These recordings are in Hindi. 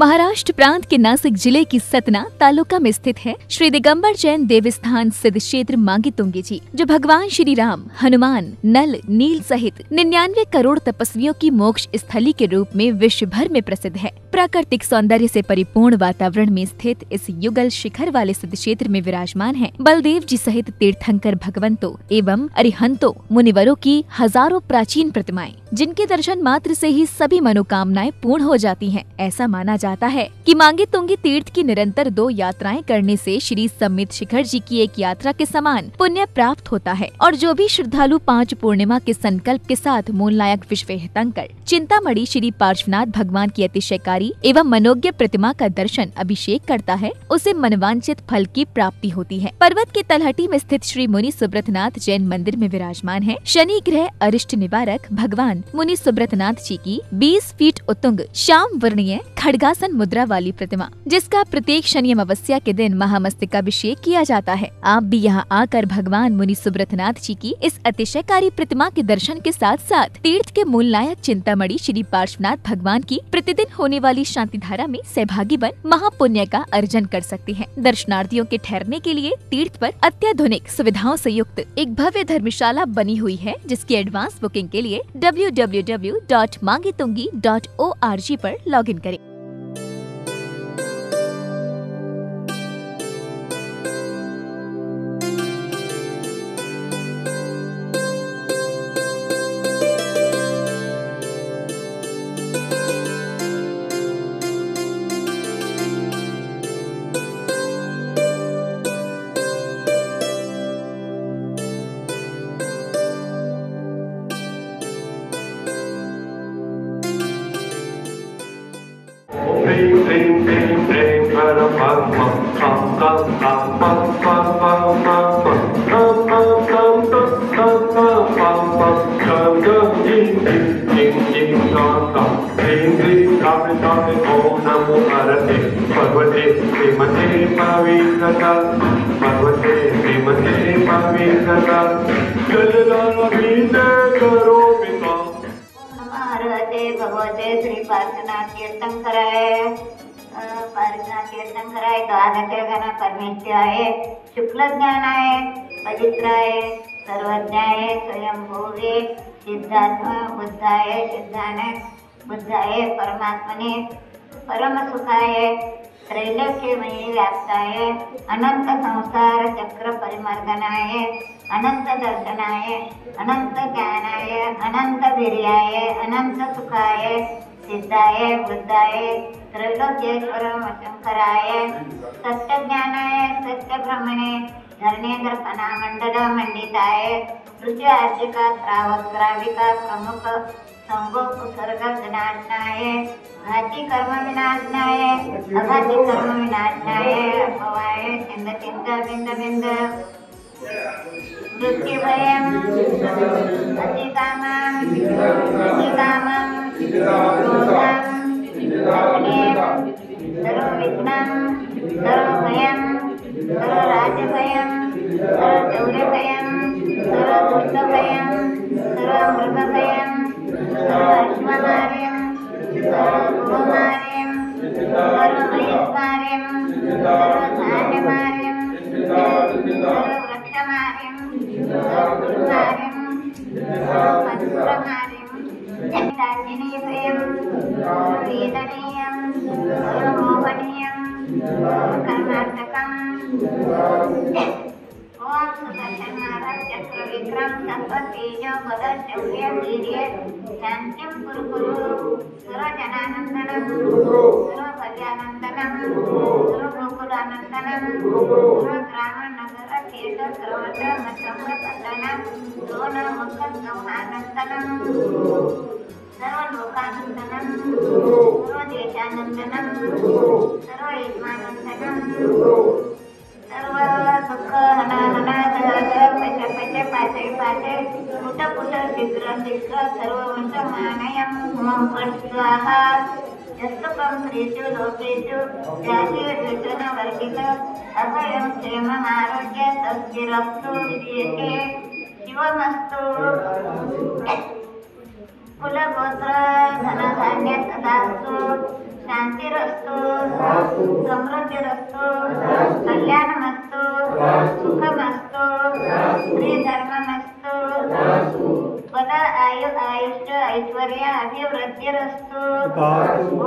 महाराष्ट्र प्रांत के नासिक जिले की सतना तालुका में स्थित है श्री दिगंबर जैन देवस्थान सिद्ध क्षेत्र मांगी तुंगी जी, जो भगवान श्री राम, हनुमान, नल, नील सहित 99 करोड़ तपस्वियों की मोक्ष स्थली के रूप में विश्व भर में प्रसिद्ध है। प्राकृतिक सौंदर्य से परिपूर्ण वातावरण में स्थित इस युगल शिखर वाले सिद्ध क्षेत्र में विराजमान है बलदेव जी सहित तीर्थंकर भगवंतों एवं अरिहंतों मुनिवरों की हजारों प्राचीन प्रतिमाएं, जिनके दर्शन मात्र से ही सभी मनोकामनाएं पूर्ण हो जाती हैं। ऐसा माना जाता है कि मांगी तुंगी तीर्थ की निरंतर 2 यात्राएं करने से श्री सम्मित शिखर जी की एक यात्रा के समान पुण्य प्राप्त होता है और जो भी श्रद्धालु 5 पूर्णिमा के संकल्प के साथ मूल नायक विश्व हितंकर चिंतामणि श्री पार्श्वनाथ भगवान की अतिशयकारी एवं मनोज्ञ प्रतिमा का दर्शन अभिषेक करता है, उसे मनवांचित फल की प्राप्ति होती है। पर्वत की तलहटी में स्थित श्री मुनि सुब्रतनाथ जैन मंदिर में विराजमान है शनि ग्रह अरिष्ट निवारक भगवान मुनि सुब्रतनाथ जी की 20 फीट उत्तुंग श्याम वर्णीय खड्गासन मुद्रा वाली प्रतिमा, जिसका प्रत्येक शनि अमावस्या के दिन महामस्तकाभिषेक किया जाता है। आप भी यहाँ आकर भगवान मुनि सुब्रतनाथ जी की इस अतिशयकारी प्रतिमा के दर्शन के साथ साथ तीर्थ के मूल नायक चिंतामणि श्री पार्श्वनाथ भगवान की प्रतिदिन होने वाली शांति धारा में सहभागी बन महापुण्य का अर्जन कर सकते हैं। दर्शनार्थियों के ठहरने के लिए तीर्थ पर अत्याधुनिक सुविधाओं से युक्त एक भव्य धर्मशाला बनी हुई है, जिसकी एडवांस बुकिंग के लिए www.mangitungi.org पर लॉगिन करें। भगवते श्री पार्श्वनाथ तीर्थंकराय द्वादश गण परमेश्वराय शुक्ल ज्ञानाय पवित्राय सर्वज्ञाय स्वयंभूवे सिद्धात्मा बुद्धाय बुद्धाय परमात्मने परम सुखाय त्रैलोक्यमयी व्याप्ताय अनंत संसार चक्र परिमर्दनाय अनंत दर्शनाय अनंत ज्ञानाय अनंत वीर्याय अनंत सुखाय सिद्धाय बुद्धाय त्रैलोक्येश्वर शंकराय सत्य ज्ञानाय सत्य ब्रह्मणे धर्मेंद्र फनामंडल मंडिताय ऋषि आर्जिका श्राविका प्रमुख संभोग विनाशनाय घाती कर्म विनाशनाय अघाती कर्म विनाशनाय अभवाय चिंद चिंद बिंद बिंद मृत्यु भयं अतिकामं सर्वविघ्नं सर्वभयं सर्वराजभयं सर्वदौर्यभयं सर्वदुष्टभयं सर्वमृगभयं सर्वाश्वमार्यं सर्वगोमार्यं सर्वमहेश्वार्यं सर्वधान्यमार्यं सर्ववृक्षमार्यं सर्वगुरुमार्यं सर्वपशुप्रमार्यं दाक्षिणीभयं सर्ववेदनीयं सर्वमोहनीयं कर्णाटकम् ओम सुदर्शन महाराज चक्र विक्रम संपत्तेज पद शौर्य वीर्य शांतिं कुरु सर्वजनानंदनं सर्वभद्रानंदनं सर्वगोकुलानंदनं सर्वग्रामनगर क्षेत्र सर्वत्र मत्संगपतनं सोनमुखसंहानंदनं सर्वलोकानंदनं सर्वदेशानंदनं सर्वयज्ञानंदनं सर्व दुःख हना पाचे पुट शीघ्र सर्व वंश मानयं मम स्वाहा यस्तुकं त्रिषु लोकेषु जातिर्दृशन वर्गित अभयं क्षेमम् आरोग्य तस्थिरस्तु विद्यते शिवमस्तु कुलगोत्र धनधान्य तदास्तु शांतिरस्तु समृद्धिरस्तु कल्याणमस्तु सुखमस्तु श्रीधर्ममस्तु पद आयु आयुष्य ऐश्वर्य अभिवृद्धिरस्तु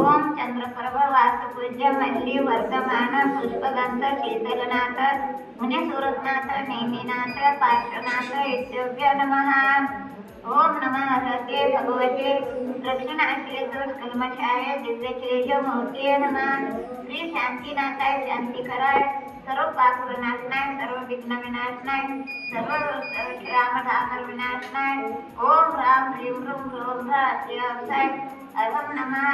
ओम चंद्रप्रभ वास्तुपूज्य मल्ली वर्धमान पुष्पगंध शीतलनाथ मुनिसुरनाथ नेमिनाथ पार्श्वनाथ इत्युभ्यो नमः। ओम नमः सत्ये भगवते दक्षिणाश्रेष्ठकल्मषाय दिव्यतेजमूर्तये नमः। श्री शांतिनाथाय शांतिकराय सर्व पाप विनाशनाय सर्व विघ्न विनाशनाय सर्व श्रामधाकर विनाशनाय ओम राम ह्रीं ह्रूं ह्रौं ह्राय अहम नमः।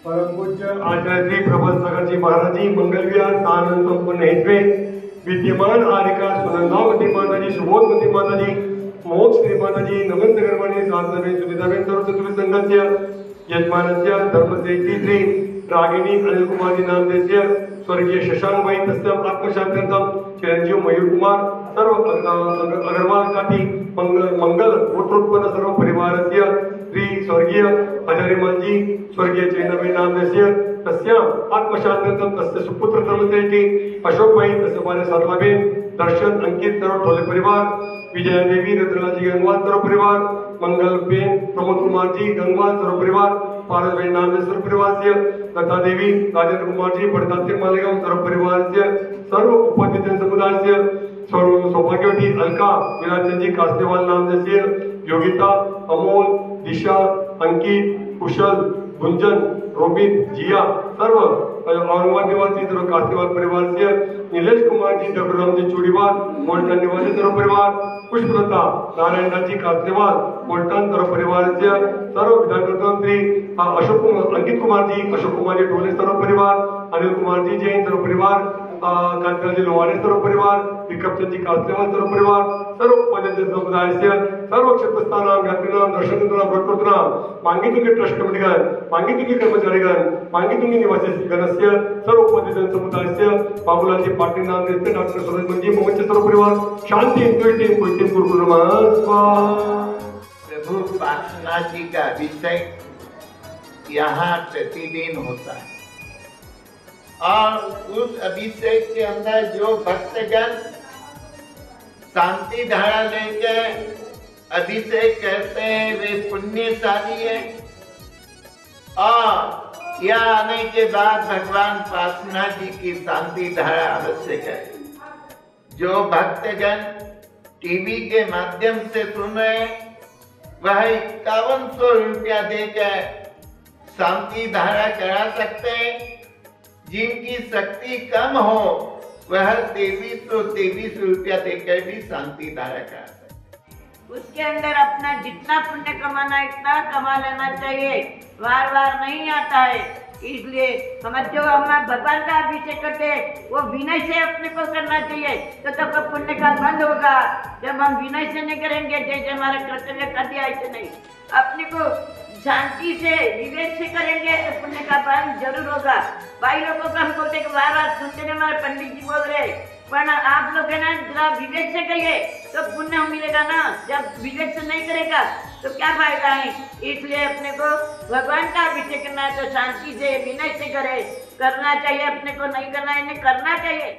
परम पूज्य आचार्य श्री प्रबल सागर जी महाराज जी मंगल विहार आनंद संपन्न हेतवे विद्यमान आरिका सुनंदावती माता जी सुबोधवती माता जी मोक्ष श्री माता जी नमन गर्वाणी साधनवे सुविधावे सर्वतत्व संगत्य यजमानस्य धर्मश्रेष्ठी श्री रागिनी अनिल कुमार जी नाम देस्य स्वर्गीय शशांक भाई तस्य आत्मशांत्यर्थम चिरंजीव मयूर कुमार सर्व अग्रवाल काठी मंगल गोत्रोत्पन्न सर्व परिवारस्य श्री स्वर्गीय हजारीमान जी स्वर्गीय चैनवी नाम देस्य तस्य आत्मशांत्यर्थम तस्य सुपुत्र धर्मश्रेष्ठी अशोक भाई तस्य बाले साधलाबेन दर्शन अंकित सर्व ढोले परिवार विजया देवी रत्नालाल जी गंगवाल सर्व परिवार मंगल बेन प्रमोद कुमार जी गंगवाल सर्व परिवार पारस भाई नाम सर्व परिवार से लता देवी राजेंद्र कुमार जी बड़दाते मालेगांव सर्व परिवार से सर्व उपस्थित समुदाय से सौभाग्यवती अलका विराजचंद जी कास्तेवाल नाम जैसे योगिता अमोल दिशा अंकित कुशल गुंजन रोबित जिया सर्व औरंगाबाद निवासी सर्व कास्तेवाल परिवार से नीलेश कुमार जी डबराम जी चूड़ीवाल मोल्टन निवासी सर्व परिवार पुष्पलता नारायण जी कास्तेवाल मोल्टन सर्व परिवार से सर्व विधानसभा मंत्री अंकित कुमार जी अशोक कुमार जी टोले सर्व परिवार अनिल कुमार जी जैन सर्व परिवार कांतलाल जी लोहारे सर्व परिवार विक्रमचंद जी कास्तेवाल सर्व परिवार सर्व उपस्थित समुदाय से सर्व क्षेत्रस्थानां यात्रिणां दर्शनार्थीनां भक्तोत्तरां मांगितुंगी ट्रस्ट कमिटीगण मांगितुंगी कर्मचारीगण मांगितुंगी निवासी गणस्य सर्व उपस्थित समुदाय से बाबूलाल जी पाटिल नाम देते डॉक्टर सुरेश जी मोहन सर्व परिवार शांति इंटुइटिव कोइटिव गुरु नमः स्वाहा। प्रभु पार्श्वनाथ जी का अभिषेक यहाँ प्रतिदिन होता है और उस अभिषेक के अंदर जो भक्तगण शांति धारा लेकर अभिषेक करते हैं वे पुण्यशाली है और यहाँ आने के बाद भगवान पार्श्वनाथ जी की शांति धारा आवश्यक है। जो भक्तगण टीवी के माध्यम से सुन रहे हैं वह 5100 रुपया देकर शांति धारा करा सकते हैं। जिनकी शक्ति कम हो वह 2323 रुपया देकर भी शांति धारा करा सकते। उसके अंदर अपना जितना पुण्य कमाना इतना कमा लेना चाहिए, बार बार नहीं आता है। इसलिए हम जो भगवान का अभिषेक करते हैं वो विनय से अपने को करना चाहिए तो तब पुण्य का बंद होगा। जब हम विनय से नहीं करेंगे जैसे हमारा कर्तव्य कर दिया ऐसे नहीं, अपने को शांति से विवेक से करेंगे तो पुण्य का फल जरूर होगा। भाई लोगों को हम बोलते बार बार सुनते हैं हमारे पंडित जी बोल रहे पर आप लोग है ना जरा विवेक से करिए तो पुण्य मिलेगा ना। जब विवेक से नहीं करेगा तो क्या फायदा है। इसलिए अपने को भगवान का अभिषेक करना है तो शांति से विनय से करे, करना चाहिए। अपने को नहीं करना है, इन्हें करना चाहिए।